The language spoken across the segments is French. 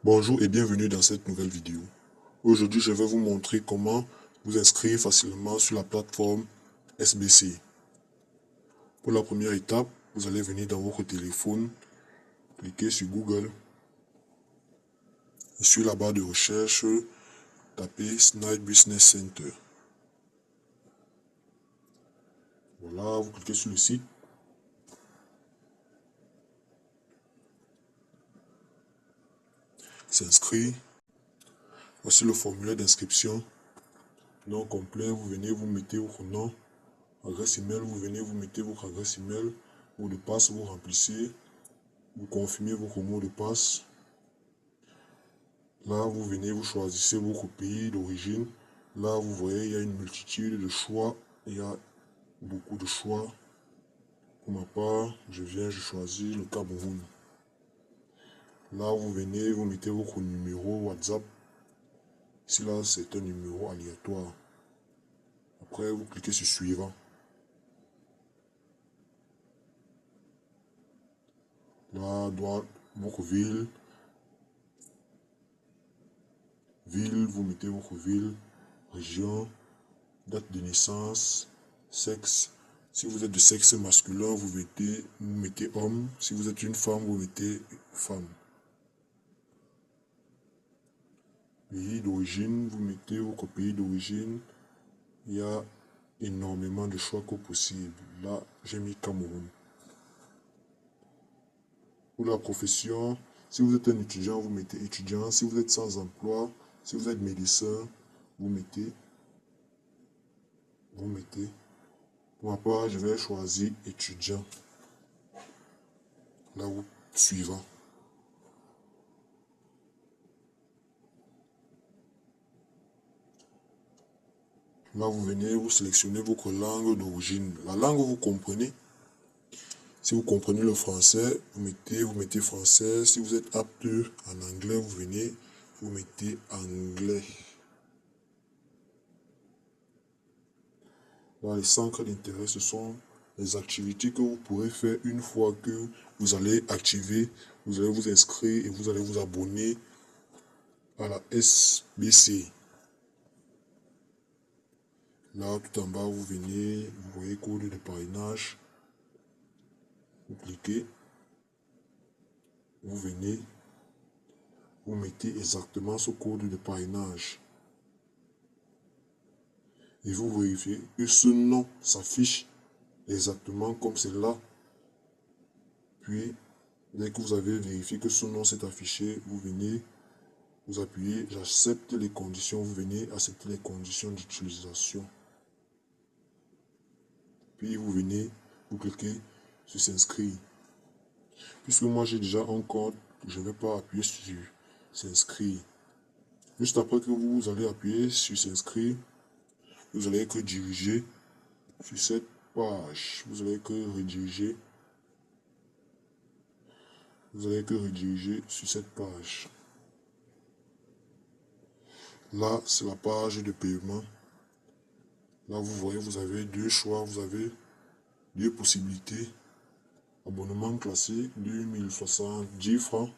Bonjour et bienvenue dans cette nouvelle vidéo. Aujourd'hui, je vais vous montrer comment vous inscrire facilement sur la plateforme SBC. Pour la première étape, vous allez venir dans votre téléphone, cliquer sur Google et sur la barre de recherche, tapez Snipe Business Center. Voilà, vous cliquez sur le site. S'inscrire. Voici le formulaire d'inscription. Nom complet, vous venez, vous mettez votre nom. Adresse email, vous venez, vous mettez votre adresse email. Mot de passe, vous remplissez. Vous confirmez votre mot de passe. Là, vous venez, vous choisissez votre pays d'origine. Là, vous voyez, il y a une multitude de choix. Il y a beaucoup de choix. Pour ma part, je choisis le Cameroun. Là, vous venez, vous mettez votre numéro WhatsApp. Ici, là, c'est un numéro aléatoire. Après, vous cliquez sur suivant. Là, droite, votre ville. Ville, vous mettez votre ville. Région, date de naissance, sexe. Si vous êtes de sexe masculin, vous mettez homme. Si vous êtes une femme, vous mettez femme. Pays d'origine, vous mettez votre pays d'origine. Il y a énormément de choix que possible. Là, j'ai mis Cameroun. Pour la profession, si vous êtes un étudiant, vous mettez étudiant. Si vous êtes sans emploi, si vous êtes médecin, vous mettez. Pour ma part, je vais choisir étudiant. Là, vous suivant. Là, vous venez, vous sélectionnez votre langue d'origine. La langue, vous comprenez. Si vous comprenez le français, vous mettez français. Si vous êtes apte en anglais, vous venez, vous mettez anglais. Là, les centres d'intérêt, ce sont les activités que vous pourrez faire une fois que vous allez activer, vous allez vous inscrire et vous allez vous abonner à la SBC. Là, tout en bas, vous venez, vous voyez code de parrainage. Vous cliquez. Vous venez. Vous mettez exactement ce code de parrainage. Et vous vérifiez que ce nom s'affiche exactement comme c'est là. Puis, dès que vous avez vérifié que ce nom s'est affiché, vous venez, vous appuyez, j'accepte les conditions, vous venez accepter les conditions d'utilisation. Puis vous venez, vous cliquez sur s'inscrire. Puisque moi j'ai déjà un compte, je ne vais pas appuyer sur s'inscrire. Juste après que vous allez appuyer sur s'inscrire, vous allez être dirigé sur cette page. Vous allez être redirigé. Vous allez être redirigé sur cette page. Là, c'est la page de paiement. Là, vous voyez, vous avez deux choix, vous avez deux possibilités. Abonnement classique, 2070 francs.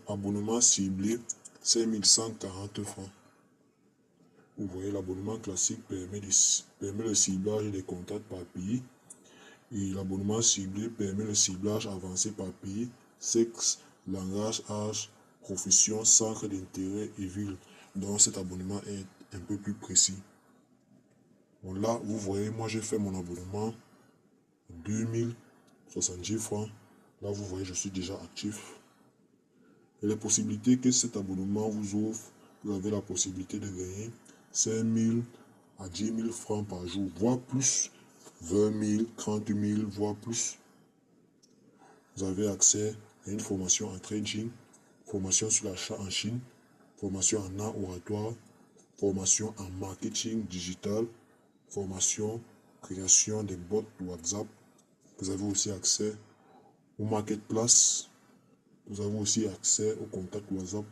Abonnement ciblé, 5140 francs. Vous voyez, l'abonnement classique permet le ciblage des contacts par pays. Et l'abonnement ciblé permet le ciblage avancé par pays, sexe, langage, âge, profession, centre d'intérêt et ville. Donc cet abonnement est un peu plus précis. Bon, là, vous voyez, moi j'ai fait mon abonnement 2070 francs. Là, vous voyez, je suis déjà actif. Et les possibilités que cet abonnement vous offre, vous avez la possibilité de gagner 5 000 à 10 000 francs par jour, voire plus, 20 000, 30 000, voire plus. Vous avez accès à une formation en trading, formation sur l'achat en Chine, formation en art oratoire, formation en marketing digital, formation, création des bots WhatsApp. Vous avez aussi accès au marketplace. Vous avez aussi accès au contact WhatsApp,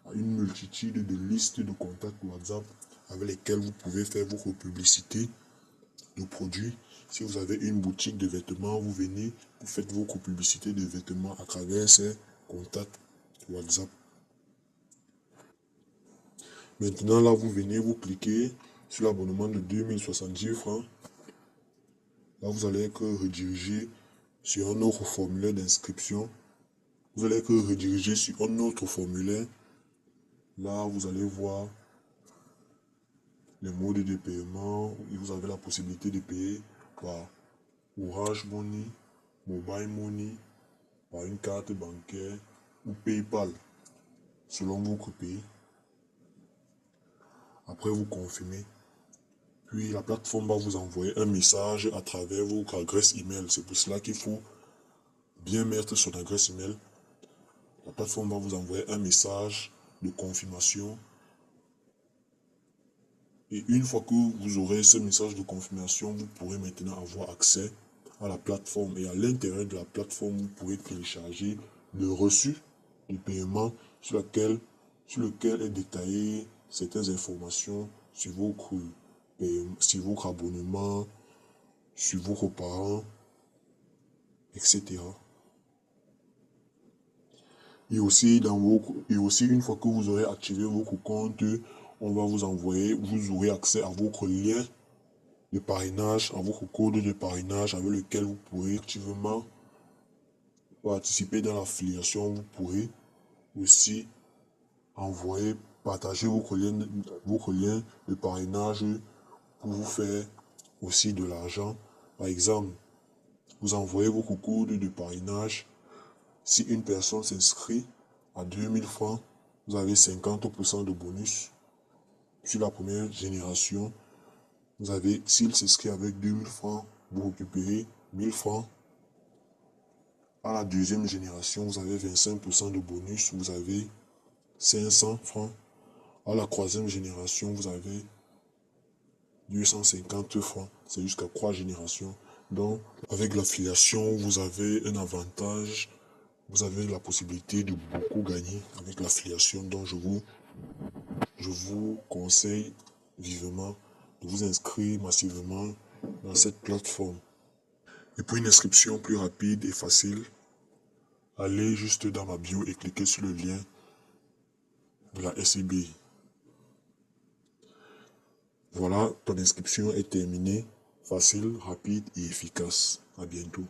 à une multitude de listes de contacts WhatsApp avec lesquels vous pouvez faire votre publicité de produits. Si vous avez une boutique de vêtements, vous venez, vous faites votre publicité de vêtements à travers ces contacts WhatsApp. Maintenant, là, vous venez, vous cliquez sur l'abonnement de 2070 francs. Là, vous allez être redirigé sur un autre formulaire d'inscription. Vous allez être redirigé sur un autre formulaire. Là, vous allez voir les modes de paiement. Vous avez la possibilité de payer par Orange Money, Mobile Money, par une carte bancaire ou PayPal, selon votre pays. Après, vous confirmez. Puis la plateforme va vous envoyer un message à travers votre adresse email. C'est pour cela qu'il faut bien mettre son adresse email. La plateforme va vous envoyer un message de confirmation. Et une fois que vous aurez ce message de confirmation, vous pourrez maintenant avoir accès à la plateforme. Et à l'intérieur de la plateforme, vous pourrez télécharger le reçu du paiement sur lequel est détaillé certaines informations sur votre abonnement, sur vos parents, etc. Et aussi, une fois que vous aurez activé votre compte, on va vous envoyer, vous aurez accès à votre lien de parrainage, à votre code de parrainage avec lequel vous pourrez activement participer dans l'affiliation. Vous pourrez aussi envoyer, partager votre lien de parrainage pour vous faire aussi de l'argent. Par exemple, vous envoyez votre code de parrainage. Si une personne s'inscrit à 2000 francs, vous avez 50% de bonus. Sur la première génération, s'il s'inscrit avec 2000 francs, vous récupérez 1000 francs. À la deuxième génération, vous avez 25% de bonus, vous avez 500 francs. À la troisième génération, vous avez 250 francs. C'est jusqu'à 3 générations. Donc, avec l'affiliation, vous avez un avantage. Vous avez la possibilité de beaucoup gagner avec l'affiliation. Donc, je vous conseille vivement de vous inscrire massivement dans cette plateforme. Et pour une inscription plus rapide et facile, allez juste dans ma bio et cliquez sur le lien de la SCBI. Voilà, ton inscription est terminée. Facile, rapide et efficace. À bientôt.